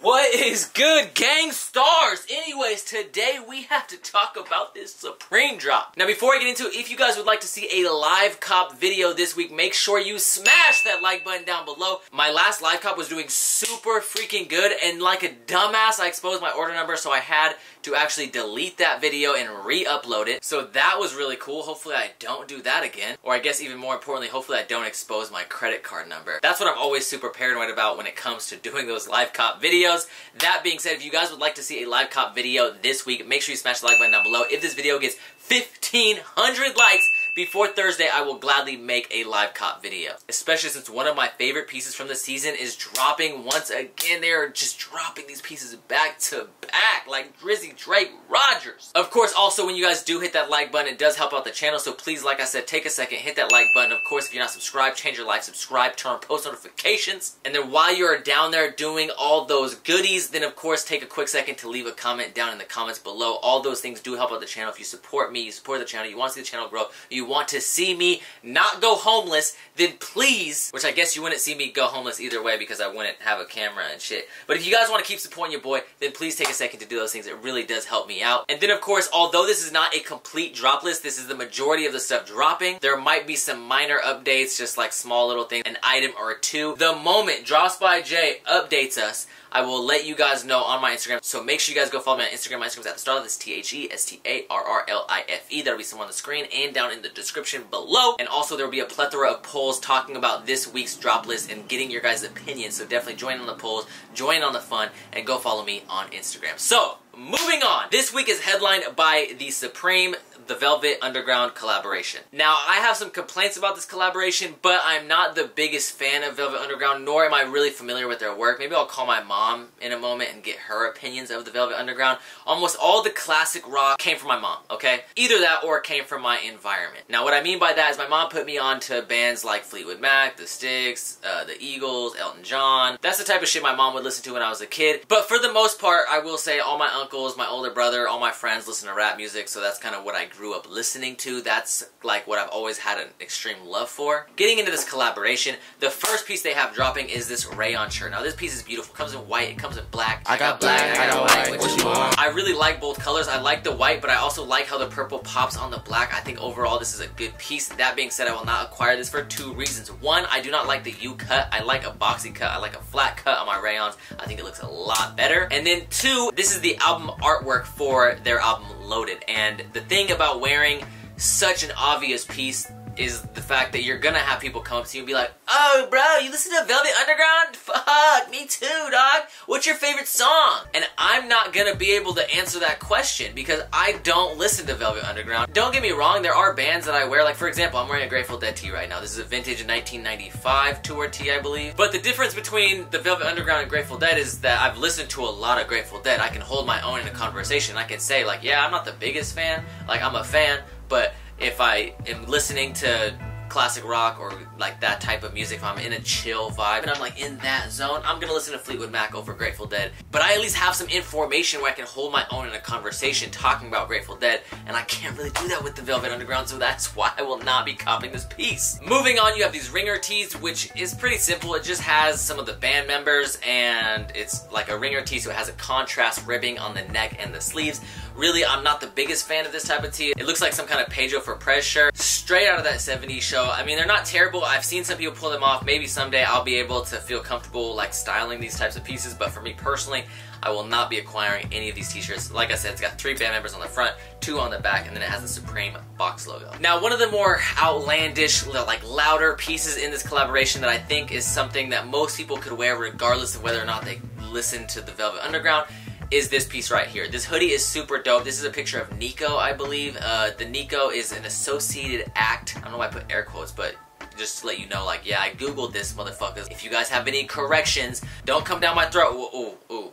What is good, gang stars? Anyways, today we have to talk about this Supreme drop. Now, before I get into it, if you guys would like to see a live cop video this week, make sure you smash that like button down below. My last live cop was doing super freaking good, and like a dumbass, I exposed my order number, so I had to actually delete that video and re-upload it. So that was really cool. Hopefully I don't do that again. Or I guess even more importantly, hopefully I don't expose my credit card number. That's what I'm always super paranoid about when it comes to doing those live cop videos. That being said, if you guys would like to see a live cop video this week, make sure you smash the like button down below. If this video gets 1,500 likes before Thursday, I will gladly make a live cop video. Especially since one of my favorite pieces from the season is dropping once again. They are just dropping these pieces back to back like Drizzy Drake Rogers. Of course, also when you guys do hit that like button, it does help out the channel. So please, like I said, take a second, hit that like button. Of course, if you're not subscribed, change your life, subscribe, turn on post notifications. And then while you're down there doing all those goodies, then of course take a quick second to leave a comment down in the comments below. All those things do help out the channel. If you support me, you support the channel, you want to see the channel grow, you want to see me not go homeless, then please, which I guess you wouldn't see me go homeless either way because I wouldn't have a camera and shit. But if you guys want to keep supporting your boy, then please take a second to do those things. It really does help me out. And then of course, although this is not a complete drop list, this is the majority of the stuff dropping. There might be some minor updates, just like small little things, an item or two. The moment Drops by Jay updates us, I will let you guys know on my Instagram. So make sure you guys go follow me on Instagram. My Instagram's at the start of this, TheStarrlife. That'll be somewhere on the screen and down in the description below. And also there will be a plethora of polls talking about this week's drop list and getting your guys' opinions. So definitely join on the polls, join on the fun, and go follow me on Instagram. So, moving on. This week is headlined by the Supreme The Velvet Underground collaboration. Now, I have some complaints about this collaboration, but I'm not the biggest fan of Velvet Underground, nor am I really familiar with their work. Maybe I'll call my mom in a moment and get her opinions of the Velvet Underground. Almost all the classic rock came from my mom, okay? Either that or it came from my environment. Now, what I mean by that is my mom put me on to bands like Fleetwood Mac, The Styx, the Eagles, Elton John. That's the type of shit my mom would listen to when I was a kid. But for the most part, I will say all my uncles, my older brother, all my friends listen to rap music, so that's kind of what I grew up listening to. That's like what I've always had an extreme love for. Getting into this collaboration, the first piece they have dropping is this rayon shirt. Now this piece is beautiful. It comes in white, it comes in black. I got black, I got white. What you want? I really like both colors. I like the white, but I also like how the purple pops on the black. I think overall this is a good piece. That being said, I will not acquire this for two reasons. One, I do not like the U cut. I like a boxy cut. I like a flat cut on my rayons. I think it looks a lot better. And then two, this is the album artwork for their album Loaded. And the thing about wearing such an obvious piece is the fact that you're gonna have people come up to you and be like, "Oh, bro, you listen to Velvet Underground? Fuck, me too, dog. What's your favorite song?" And I'm not gonna be able to answer that question because I don't listen to Velvet Underground. Don't get me wrong, there are bands that I wear. Like, for example, I'm wearing a Grateful Dead tee right now. This is a vintage 1995 tour tee, I believe. But the difference between the Velvet Underground and Grateful Dead is that I've listened to a lot of Grateful Dead. I can hold my own in a conversation. I can say, like, yeah, I'm not the biggest fan. Like, I'm a fan, but if I am listening to classic rock or like that type of music, if I'm in a chill vibe and I'm like in that zone, I'm gonna listen to Fleetwood Mac over Grateful Dead. But I at least have some information where I can hold my own in a conversation talking about Grateful Dead, and I can't really do that with the Velvet Underground, so that's why I will not be copying this piece. Moving on, you have these ringer tees, which is pretty simple. It just has some of the band members, and it's like a ringer tee, so it has a contrast ribbing on the neck and the sleeves. Really, I'm not the biggest fan of this type of tee. It looks like some kind of Pedro for Prez shirt, straight out of that 70s show. I mean, they're not terrible. I've seen some people pull them off. Maybe someday I'll be able to feel comfortable like styling these types of pieces, but for me personally, I will not be acquiring any of these t-shirts. Like I said, it's got 3 band members on the front, 2 on the back, and then it has the Supreme box logo. Now, one of the more outlandish, like louder pieces in this collaboration that I think is something that most people could wear regardless of whether or not they listen to the Velvet Underground is this piece right here. This hoodie is super dope. This is a picture of Nico, I believe. The Nico is an associated act. I don't know why I put air quotes, but just to let you know, like, yeah, I googled this, motherfuckers. If you guys have any corrections, don't come down my throat. Ooh, ooh.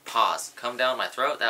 Pause. Come down my throat?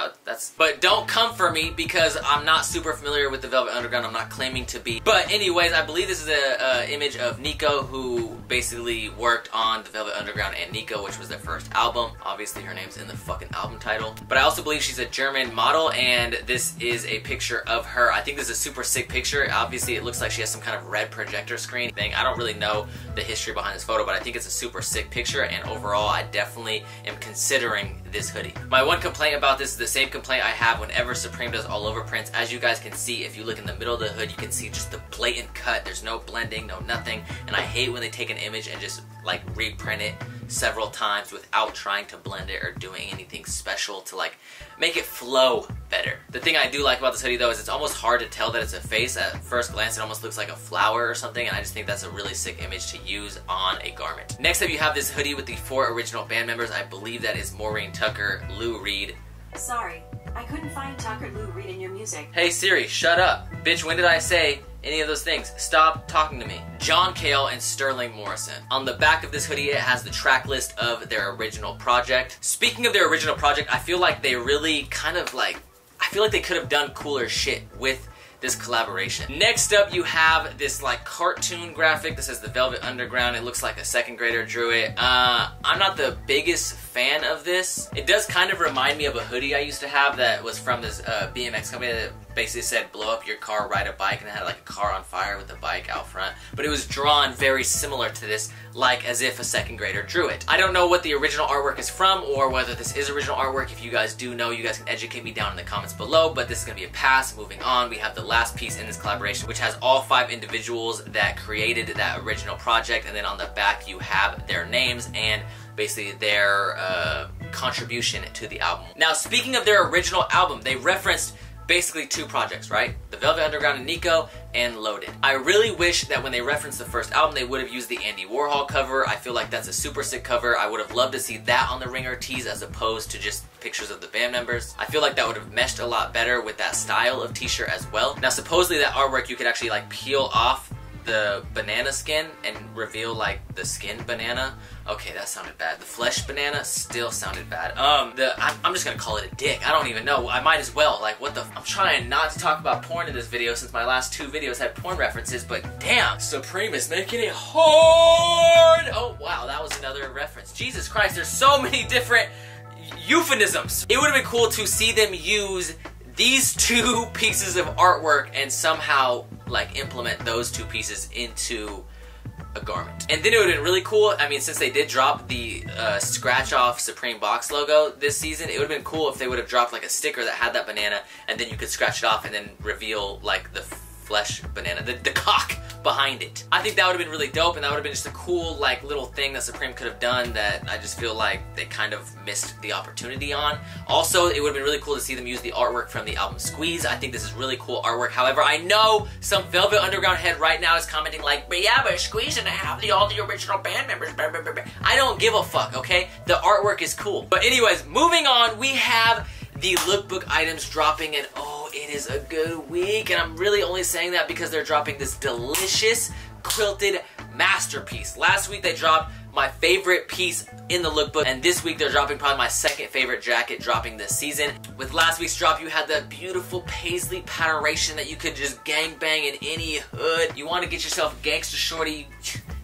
But don't come for me because I'm not super familiar with the Velvet Underground. I'm not claiming to be. But anyways, I believe this is a image of Nico, who basically worked on the Velvet Underground and Nico, which was their first album. Obviously, her name's in the fucking album title. But I also believe she's a German model, and this is a picture of her. I think this is a super sick picture. Obviously, it looks like she has some kind of red projector screen thing. I don't really know the history behind this photo, but I think it's a super sick picture, and overall, I definitely am considering this hoodie. My one complaint about this is the same complaint I have whenever Supreme does all over prints. As you guys can see, if you look in the middle of the hood, you can see just the blatant cut. There's no blending, no nothing. And I hate when they take an image and just like reprint it several times without trying to blend it or doing anything special to like make it flow better. The thing I do like about this hoodie though is it's almost hard to tell that it's a face. At first glance it almost looks like a flower or something, and I just think that's a really sick image to use on a garment. Next up you have this hoodie with the 4 original band members. I believe that is Maureen Tucker, Lou Reed. Sorry, I couldn't find Tucker Lou Reed in your music. Hey Siri, shut up. Bitch, when did I say any of those things? Stop talking to me. John Cale and Sterling Morrison. On the back of this hoodie, it has the track list of their original project. Speaking of their original project, I feel like they really kind of like, I feel like they could have done cooler shit with this collaboration. Next up, you have this like cartoon graphic that says the Velvet Underground. It looks like a 2nd grader drew it. I'm not the biggest fan of this. It does kind of remind me of a hoodie I used to have that was from this BMX company that basically said blow up your car, ride a bike, and it had like a car on fire with a bike out front. But it was drawn very similar to this, like as if a 2nd grader drew it. I don't know what the original artwork is from or whether this is original artwork. If you guys do know, you guys can educate me down in the comments below, but this is gonna be a pass. Moving on, we have the last piece in this collaboration, which has all 5 individuals that created that original project, and then on the back you have their names and basically their contribution to the album. Now, speaking of their original album, they referenced basically 2 projects, right? The Velvet Underground and Nico, and Loaded. I really wish that when they referenced the first album, they would have used the Andy Warhol cover. I feel like that's a super sick cover. I would have loved to see that on the Ringer tees as opposed to just pictures of the band members. I feel like that would have meshed a lot better with that style of t-shirt as well. Now, supposedly that artwork, you could actually like peel off the banana skin and reveal like the skin banana. Okay, that sounded bad. The flesh banana still sounded bad. I'm just gonna call it a dick. I don't even know. I might as well. Like, what the? I'm trying not to talk about porn in this video since my last 2 videos had porn references, but damn, Supreme is making it hard. Oh wow, that was another reference. Jesus Christ, there's so many different euphemisms. It would have been cool to see them use these 2 pieces of artwork and somehow like implement those 2 pieces into a garment. And then it would have been really cool, I mean, since they did drop the scratch off Supreme box logo this season, it would have been cool if they would have dropped like a sticker that had that banana and then you could scratch it off and then reveal like the flesh banana, the cock behind it. I think that would have been really dope, and that would have been just a cool like little thing that Supreme could have done that I just feel like they kind of missed the opportunity on. Also, it would have been really cool to see them use the artwork from the album Squeeze. I think this is really cool artwork. However, I know some Velvet Underground head right now is commenting like, but yeah, but Squeeze didn't have all the original band members. Blah, blah, blah, blah. I don't give a fuck, okay? The artwork is cool. But anyways, moving on, we have the lookbook items dropping, and oh, it is a good week, and I'm really only saying that because they're dropping this delicious quilted masterpiece. Last week they dropped my favorite piece in the lookbook, and this week they're dropping probably my 2nd favorite jacket dropping this season. With last week's drop, you had that beautiful paisley patternation that you could just gangbang in any hood. You want to get yourself a gangster shorty,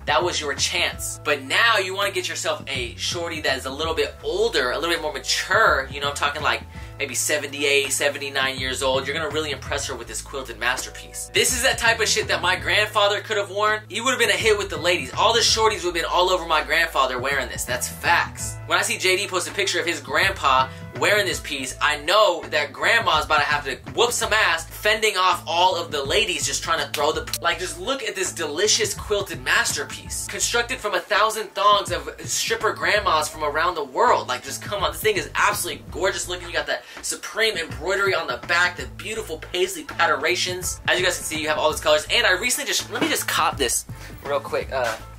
that was your chance. But now you want to get yourself a shorty that is a little bit older, a little bit more mature, you know, I'm talking like maybe 78, 79 years old. You're gonna really impress her with this quilted masterpiece. This is that type of shit that my grandfather could have worn. He would have been a hit with the ladies. All the shorties would have been all over my grandfather wearing this. That's facts. When I see JD post a picture of his grandpa wearing this piece, I know that grandma's about to have to whoop some ass fending off all of the ladies just trying to throw the... Like, just look at this delicious quilted masterpiece. Constructed from 1,000 thongs of stripper grandmas from around the world. Like, just come on. This thing is absolutely gorgeous looking. You got that Supreme embroidery on the back, the beautiful paisley patternations. As you guys can see, you have all these colors. And I recently let me just cop this real quick.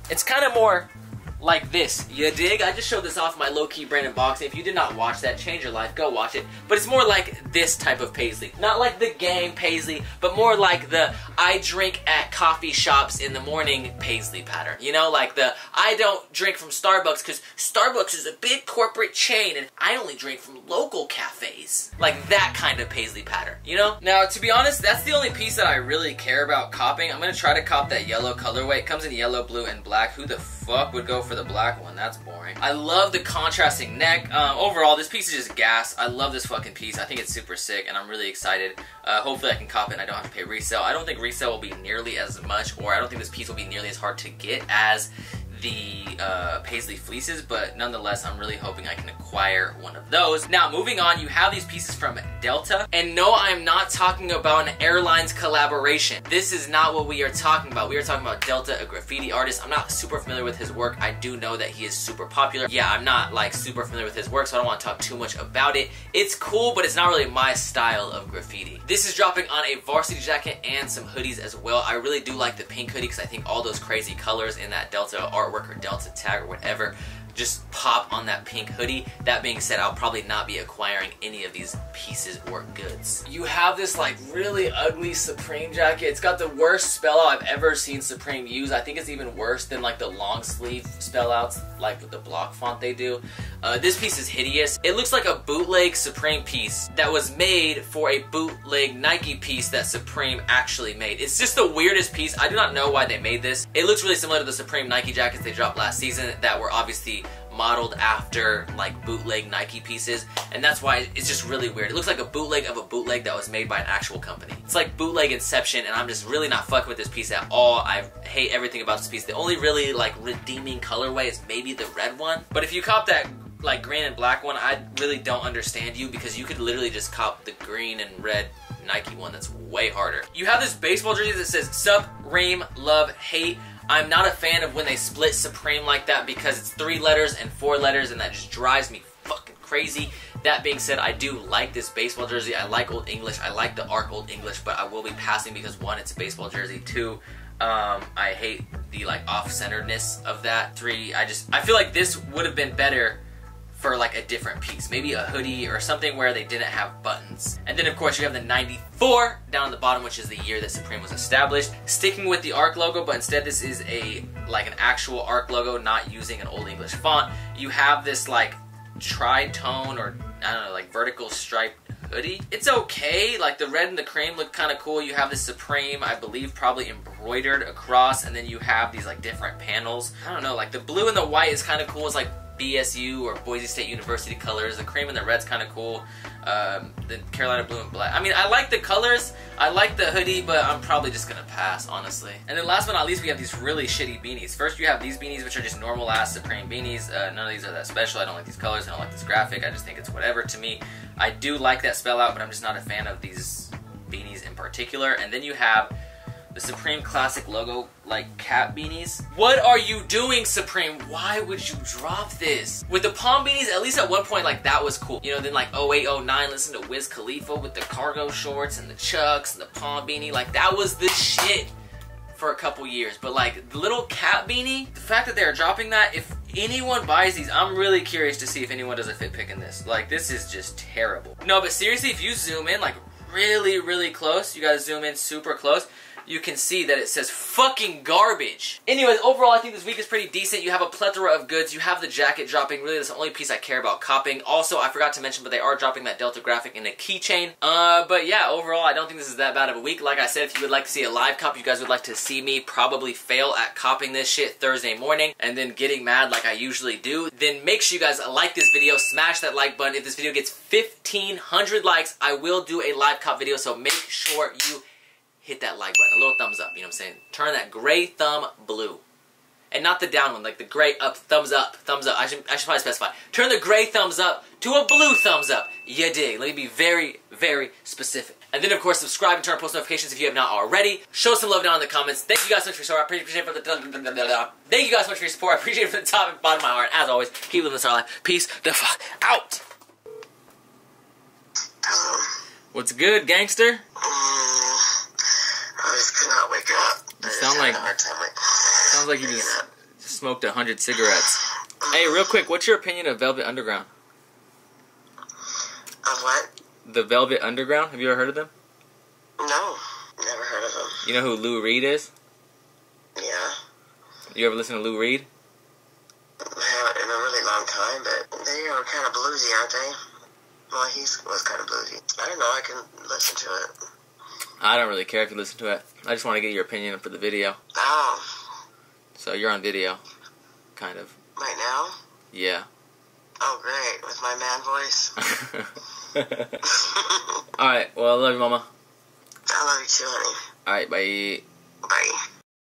It's kind of more like this. You dig? I just showed this off my low-key brand unboxing. If you did not watch that, change your life, go watch it. But it's more like this type of paisley. Not like the gang paisley, but more like the I drink at coffee shops in the morning paisley pattern. You know, like the I don't drink from Starbucks because Starbucks is a big corporate chain and I only drink from local cafes. Like that kind of paisley pattern, you know? Now, to be honest, that's the only piece that I really care about copping. I'm gonna try to cop that yellow colorway. It comes in yellow, blue, and black. Who the fuck would go for the black one? That's boring. I love the contrasting neck. Overall, this piece is just gas. I love this fucking piece. I think it's super sick, and I'm really excited. Hopefully I can cop it and I don't have to pay resale. I don't think resale will be nearly as much, or I don't think this piece will be nearly as hard to get as the paisley fleeces, but nonetheless, I'm really hoping I can acquire one of those. Now, moving on, you have these pieces from Delta, and no, I'm not talking about an airlines collaboration. This is not what we are talking about. We are talking about Delta, a graffiti artist. I'm not super familiar with his work. I do know that he is super popular. Yeah, I'm not like super familiar with his work, so I don't want to talk too much about it. It's cool, but it's not really my style of graffiti. This is dropping on a varsity jacket and some hoodies as well. I really do like the pink hoodie because I think all those crazy colors in that Delta artwork or Delta tag or whatever just pop on that pink hoodie. That being said, I'll probably not be acquiring any of these pieces or goods. You have this like really ugly Supreme jacket. It's got the worst spell out I've ever seen Supreme use. I think it's even worse than like the long sleeve spell outs like with the block font they do. This piece is hideous. It looks like a bootleg Supreme piece that was made for a bootleg Nike piece that Supreme actually made. It's just the weirdest piece. I do not know why they made this. It looks really similar to the Supreme Nike jackets they dropped last season that were obviously modeled after like bootleg Nike pieces, and that's why it's just really weird. It looks like a bootleg of a bootleg that was made by an actual company. It's like bootleg Inception, and I'm just really not fucking with this piece at all. I hate everything about this piece. The only really like redeeming colorway is maybe the red one, but if you cop that like green and black one, I really don't understand you, because you could literally just cop the green and red Nike one that's way harder. You have this baseball jersey that says Supreme Love Hate. I'm not a fan of when they split Supreme like that, because it's 3 letters and 4 letters, and that just drives me fucking crazy. That being said, I do like this baseball jersey. I like Old English. I like the arc Old English, but I will be passing because 1, it's a baseball jersey. 2, I hate the like off-centeredness of that. 3, I feel like this would have been better for like a different piece, maybe a hoodie or something where they didn't have buttons. And then of course you have the 94 down at the bottom, which is the year that Supreme was established. Sticking with the ARC logo, but instead this is like an actual ARC logo, not using an Old English font. You have this like tri-tone, or I don't know, like vertical striped hoodie. It's okay, like the red and the cream look kind of cool. You have this Supreme, I believe, probably embroidered across, and then you have these like different panels. I don't know, like the blue and the white is kind of cool. It's like BSU or Boise State University colors. The cream and the red's kind of cool. The Carolina blue and black. I mean, I like the colors. I like the hoodie, but I'm probably just gonna pass, honestly. And then last but not least, we have these really shitty beanies. First, you have these beanies, which are just normal ass Supreme beanies. None of these are that special. I don't like these colors. I don't like this graphic. I just think it's whatever to me. I do like that spell out, but I'm just not a fan of these beanies in particular. And then you have the Supreme Classic logo, like, cap beanies. What are you doing, Supreme? Why would you drop this? With the palm beanies, at least at one point, like, that was cool. You know, then like 08, 09, listen to Wiz Khalifa with the cargo shorts and the chucks and the palm beanie. Like, that was the shit for a couple years. But like, the little cap beanie, the fact that they're dropping that, if anyone buys these, I'm really curious to see if anyone does a fit pick in this. Like, this is just terrible. No, but seriously, if you zoom in, like, really, really close, you gotta zoom in super close, you can see that it says fucking garbage. Anyways, overall, I think this week is pretty decent. You have a plethora of goods. You have the jacket dropping. Really, that's the only piece I care about copping. Also, I forgot to mention, but they are dropping that Delta graphic in a keychain. But yeah, overall, I don't think this is that bad of a week. Like I said, if you would like to see a live cop, you guys would like to see me probably fail at copping this shit Thursday morning and then getting mad like I usually do, then make sure you guys like this video, smash that like button. If this video gets 1,500 likes, I will do a live cop video, so make sure you hit that like button, a little thumbs up, you know what I'm saying? Turn that gray thumb blue. And not the down one, like the gray up, thumbs up, thumbs up. I should probably specify. Turn the gray thumbs up to a blue thumbs up. You dig. Let me be very, very specific. And then, of course, subscribe and turn on post notifications if you have not already. Show some love down in the comments. Thank you guys so much for your support. I appreciate it from the Thank you guys so much for your support. I appreciate it from the top and bottom of my heart. As always, keep living the star life. Peace the fuck out. What's good, gangster? I just could not wake up. You sounds like you just smoked 100 cigarettes. Hey, real quick, what's your opinion of Velvet Underground? Of what? The Velvet Underground? Have you ever heard of them? No, never heard of them. You know who Lou Reed is? Yeah. You ever listen to Lou Reed? I haven't in a really long time, but they are kind of bluesy, aren't they? Well, he was kind of bluesy. I don't know, I can listen to it. I don't really care if you listen to it. I just want to get your opinion for the video. Oh. So you're on video, kind of. Right now? Yeah. Oh, great. With my man voice. Alright, well, I love you, mama. I love you too, honey. Alright, bye. Bye.